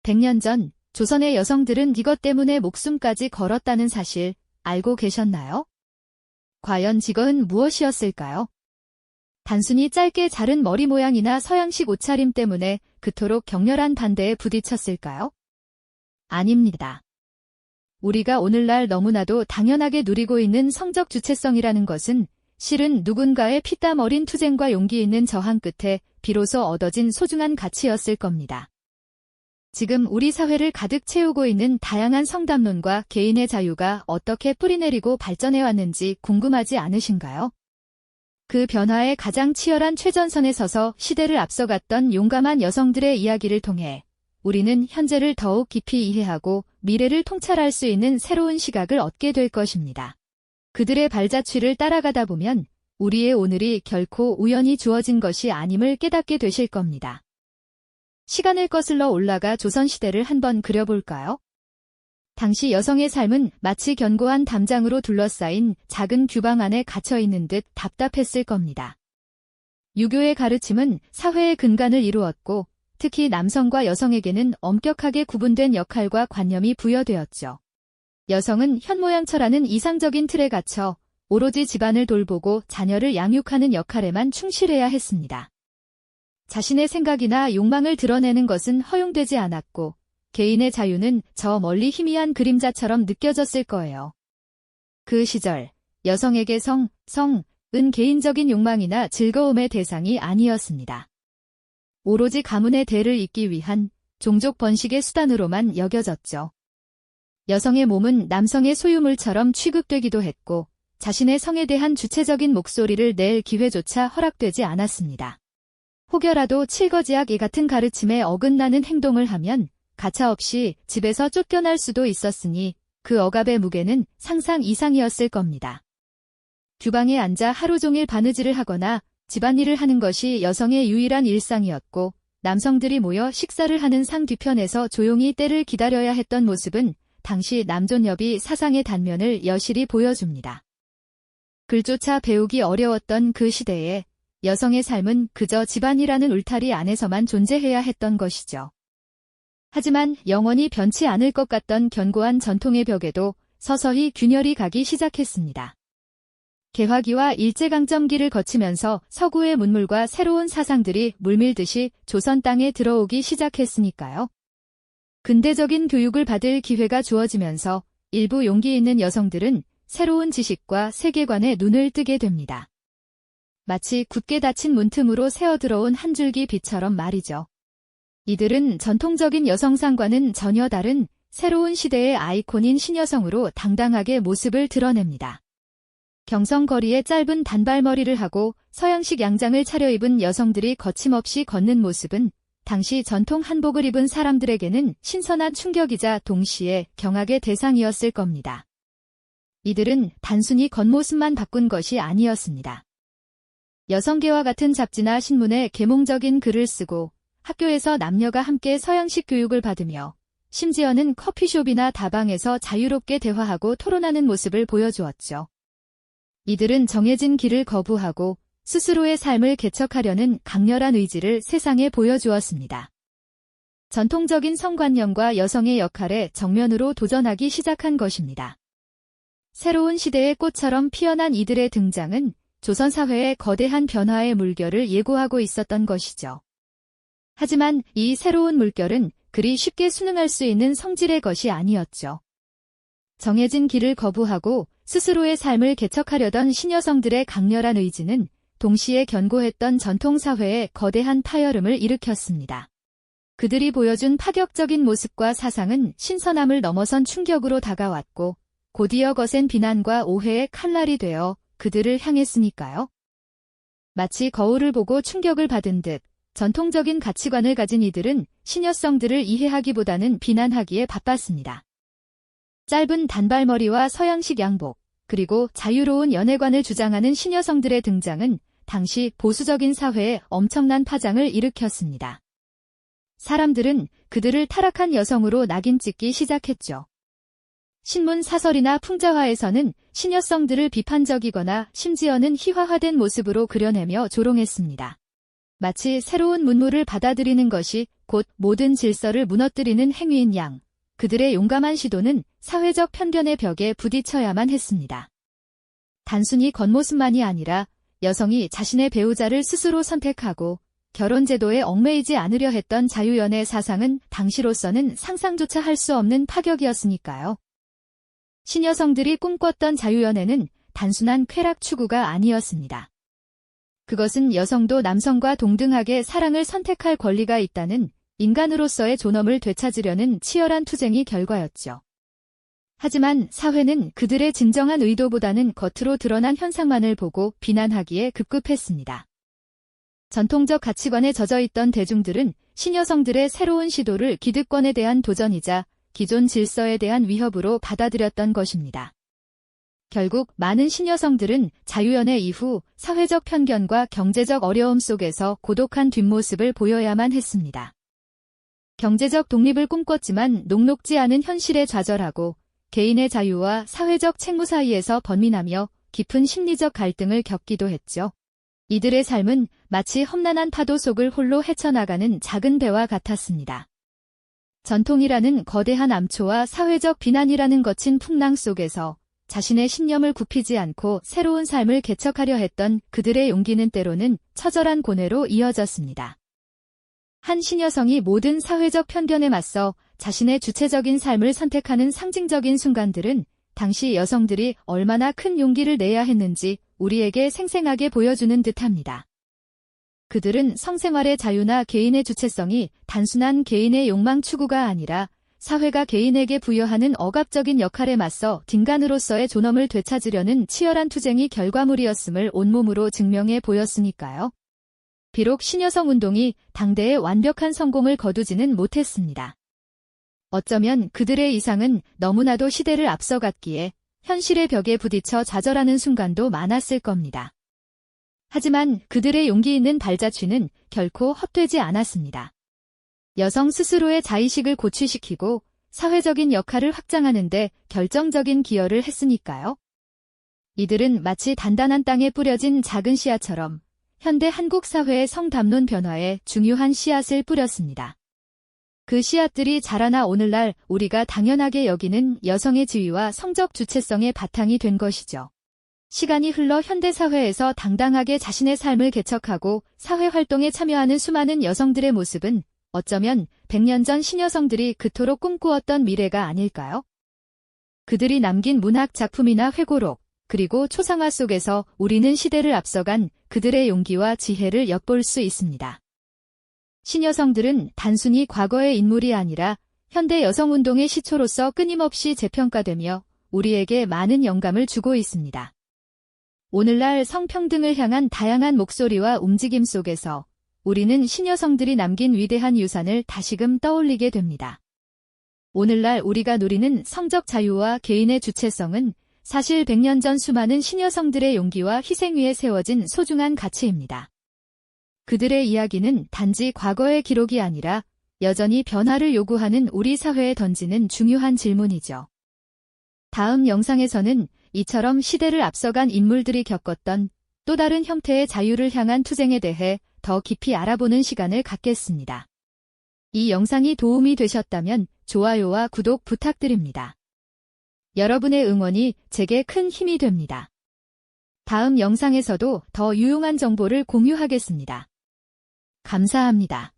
100년 전 조선의 여성들은 이것 때문에 목숨까지 걸었다는 사실 알고 계셨나요? 과연 이것은 무엇이었을까요? 단순히 짧게 자른 머리 모양이나 서양식 옷차림 때문에 그토록 격렬한 반대에 부딪혔을까요? 아닙니다. 우리가 오늘날 너무나도 당연하게 누리고 있는 성적 주체성이라는 것은 실은 누군가의 피땀 어린 투쟁과 용기 있는 저항 끝에 비로소 얻어진 소중한 가치였을 겁니다. 지금 우리 사회를 가득 채우고 있는 다양한 성담론과 개인의 자유가 어떻게 뿌리내리고 발전해왔는지 궁금하지 않으신가요? 그 변화의 가장 치열한 최전선에 서서 시대를 앞서갔던 용감한 여성들의 이야기를 통해 우리는 현재를 더욱 깊이 이해하고 미래를 통찰할 수 있는 새로운 시각을 얻게 될 것입니다. 그들의 발자취를 따라가다 보면 우리의 오늘이 결코 우연히 주어진 것이 아님을 깨닫게 되실 겁니다. 시간을 거슬러 올라가 조선시대를 한번 그려볼까요? 당시 여성의 삶은 마치 견고한 담장으로 둘러싸인 작은 규방 안에 갇혀있는 듯 답답했을 겁니다. 유교의 가르침은 사회의 근간을 이루었고 특히 남성과 여성에게는 엄격하게 구분된 역할과 관념이 부여되었죠. 여성은 현모양처라는 이상적인 틀에 갇혀 오로지 집안을 돌보고 자녀를 양육하는 역할에만 충실해야 했습니다. 자신의 생각이나 욕망을 드러내는 것은 허용되지 않았고 개인의 자유는 저 멀리 희미한 그림자처럼 느껴졌을 거예요. 그 시절 여성에게 성은 개인적인 욕망이나 즐거움의 대상이 아니었습니다. 오로지 가문의 대를 잇기 위한 종족 번식의 수단으로만 여겨졌죠. 여성의 몸은 남성의 소유물처럼 취급되기도 했고 자신의 성에 대한 주체적인 목소리를 낼 기회조차 허락되지 않았습니다. 혹여라도 칠거지약 이 같은 가르침에 어긋나는 행동을 하면 가차없이 집에서 쫓겨날 수도 있었으니 그 억압의 무게는 상상 이상이었을 겁니다. 규방에 앉아 하루 종일 바느질을 하거나 집안일을 하는 것이 여성의 유일한 일상이었고 남성들이 모여 식사를 하는 상 뒤편에서 조용히 때를 기다려야 했던 모습은 당시 남존여비 사상의 단면을 여실히 보여줍니다. 글조차 배우기 어려웠던 그 시대에 여성의 삶은 그저 집안이라는 울타리 안에서만 존재해야 했던 것이죠. 하지만 영원히 변치 않을 것 같던 견고한 전통의 벽에도 서서히 균열이 가기 시작했습니다. 개화기와 일제강점기를 거치면서 서구의 문물과 새로운 사상들이 물밀듯이 조선 땅에 들어오기 시작했으니까요. 근대적인 교육을 받을 기회가 주어지면서 일부 용기 있는 여성들은 새로운 지식과 세계관에 눈을 뜨게 됩니다. 마치 굳게 닫힌 문틈으로 새어들어온 한 줄기 빛처럼 말이죠. 이들은 전통적인 여성상과는 전혀 다른 새로운 시대의 아이콘인 신여성으로 당당하게 모습을 드러냅니다. 경성거리에 짧은 단발머리를 하고 서양식 양장을 차려입은 여성들이 거침없이 걷는 모습은 당시 전통 한복을 입은 사람들에게는 신선한 충격이자 동시에 경악의 대상이었을 겁니다. 이들은 단순히 겉모습만 바꾼 것이 아니었습니다. 여성계와 같은 잡지나 신문에 계몽적인 글을 쓰고 학교에서 남녀가 함께 서양식 교육을 받으며 심지어는 커피숍이나 다방에서 자유롭게 대화하고 토론하는 모습을 보여주었죠. 이들은 정해진 길을 거부하고 스스로의 삶을 개척하려는 강렬한 의지를 세상에 보여주었습니다. 전통적인 성관념과 여성의 역할에 정면으로 도전하기 시작한 것입니다. 새로운 시대의 꽃처럼 피어난 이들의 등장은 조선 사회의 거대한 변화의 물결을 예고하고 있었던 것이죠. 하지만 이 새로운 물결은 그리 쉽게 순응할 수 있는 성질의 것이 아니었죠. 정해진 길을 거부하고 스스로의 삶을 개척하려던 신여성들의 강렬한 의지는 동시에 견고했던 전통사회에 거대한 파열음을 일으켰습니다. 그들이 보여준 파격적인 모습과 사상은 신선함을 넘어선 충격으로 다가왔고 곧이어 거센 비난과 오해의 칼날이 되어 그들을 향했으니까요. 마치 거울을 보고 충격을 받은 듯 전통적인 가치관을 가진 이들은 신여성들을 이해하기보다는 비난하기에 바빴습니다. 짧은 단발머리와 서양식 양복, 그리고 자유로운 연애관을 주장하는 신여성들의 등장은 당시 보수적인 사회에 엄청난 파장을 일으켰습니다. 사람들은 그들을 타락한 여성으로 낙인 찍기 시작했죠. 신문 사설이나 풍자화에서는 신여성들을 비판적이거나 심지어는 희화화된 모습으로 그려내며 조롱했습니다. 마치 새로운 문물을 받아들이는 것이 곧 모든 질서를 무너뜨리는 행위인 양, 그들의 용감한 시도는 사회적 편견의 벽에 부딪혀야만 했습니다. 단순히 겉모습만이 아니라 여성이 자신의 배우자를 스스로 선택하고 결혼 제도에 얽매이지 않으려 했던 자유연애 사상은 당시로서는 상상조차 할 수 없는 파격이었으니까요. 신여성들이 꿈꿨던 자유연애는 단순한 쾌락 추구가 아니었습니다. 그것은 여성도 남성과 동등하게 사랑을 선택할 권리가 있다는 인간으로서의 존엄을 되찾으려는 치열한 투쟁의 결과였죠. 하지만 사회는 그들의 진정한 의도보다는 겉으로 드러난 현상만을 보고 비난하기에 급급했습니다. 전통적 가치관에 젖어있던 대중들은 신여성들의 새로운 시도를 기득권에 대한 도전이자 기존 질서에 대한 위협으로 받아들였던 것입니다. 결국 많은 신여성들은 자유연애 이후 사회적 편견과 경제적 어려움 속에서 고독한 뒷모습을 보여야만 했습니다. 경제적 독립을 꿈꿨지만 녹록지 않은 현실에 좌절하고 개인의 자유와 사회적 책무 사이에서 번민하며 깊은 심리적 갈등을 겪기도 했죠. 이들의 삶은 마치 험난한 파도 속을 홀로 헤쳐나가는 작은 배와 같았습니다. 전통이라는 거대한 암초와 사회적 비난이라는 거친 풍랑 속에서 자신의 신념을 굽히지 않고 새로운 삶을 개척하려 했던 그들의 용기는 때로는 처절한 고뇌로 이어졌습니다. 한 신여성이 모든 사회적 편견에 맞서 자신의 주체적인 삶을 선택하는 상징적인 순간들은 당시 여성들이 얼마나 큰 용기를 내야 했는지 우리에게 생생하게 보여주는 듯합니다. 그들은 성생활의 자유나 개인의 주체성이 단순한 개인의 욕망 추구가 아니라 사회가 개인에게 부여하는 억압적인 역할에 맞서 인간으로서의 존엄을 되찾으려는 치열한 투쟁의 결과물이었음을 온몸으로 증명해 보였으니까요. 비록 신여성 운동이 당대의 완벽한 성공을 거두지는 못했습니다. 어쩌면 그들의 이상은 너무나도 시대를 앞서갔기에 현실의 벽에 부딪혀 좌절하는 순간도 많았을 겁니다. 하지만 그들의 용기 있는 발자취는 결코 헛되지 않았습니다. 여성 스스로의 자의식을 고취시키고 사회적인 역할을 확장하는 데 결정적인 기여를 했으니까요. 이들은 마치 단단한 땅에 뿌려진 작은 씨앗처럼 현대 한국 사회의 성담론 변화에 중요한 씨앗을 뿌렸습니다. 그 씨앗들이 자라나 오늘날 우리가 당연하게 여기는 여성의 지위와 성적 주체성의 바탕이 된 것이죠. 시간이 흘러 현대사회에서 당당하게 자신의 삶을 개척하고 사회활동에 참여하는 수많은 여성들의 모습은 어쩌면 100년 전 신여성들이 그토록 꿈꾸었던 미래가 아닐까요? 그들이 남긴 문학 작품이나 회고록, 그리고 초상화 속에서 우리는 시대를 앞서간 그들의 용기와 지혜를 엿볼 수 있습니다. 신여성들은 단순히 과거의 인물이 아니라 현대 여성운동의 시초로서 끊임없이 재평가되며 우리에게 많은 영감을 주고 있습니다. 오늘날 성평등을 향한 다양한 목소리와 움직임 속에서 우리는 신여성들이 남긴 위대한 유산을 다시금 떠올리게 됩니다. 오늘날 우리가 누리는 성적 자유와 개인의 주체성은 사실 100년 전 수많은 신여성들의 용기와 희생 위에 세워진 소중한 가치입니다. 그들의 이야기는 단지 과거의 기록이 아니라 여전히 변화를 요구하는 우리 사회에 던지는 중요한 질문이죠. 다음 영상에서는 이처럼 시대를 앞서간 인물들이 겪었던 또 다른 형태의 자유를 향한 투쟁에 대해 더 깊이 알아보는 시간을 갖겠습니다. 이 영상이 도움이 되셨다면 좋아요와 구독 부탁드립니다. 여러분의 응원이 제게 큰 힘이 됩니다. 다음 영상에서도 더 유용한 정보를 공유하겠습니다. 감사합니다.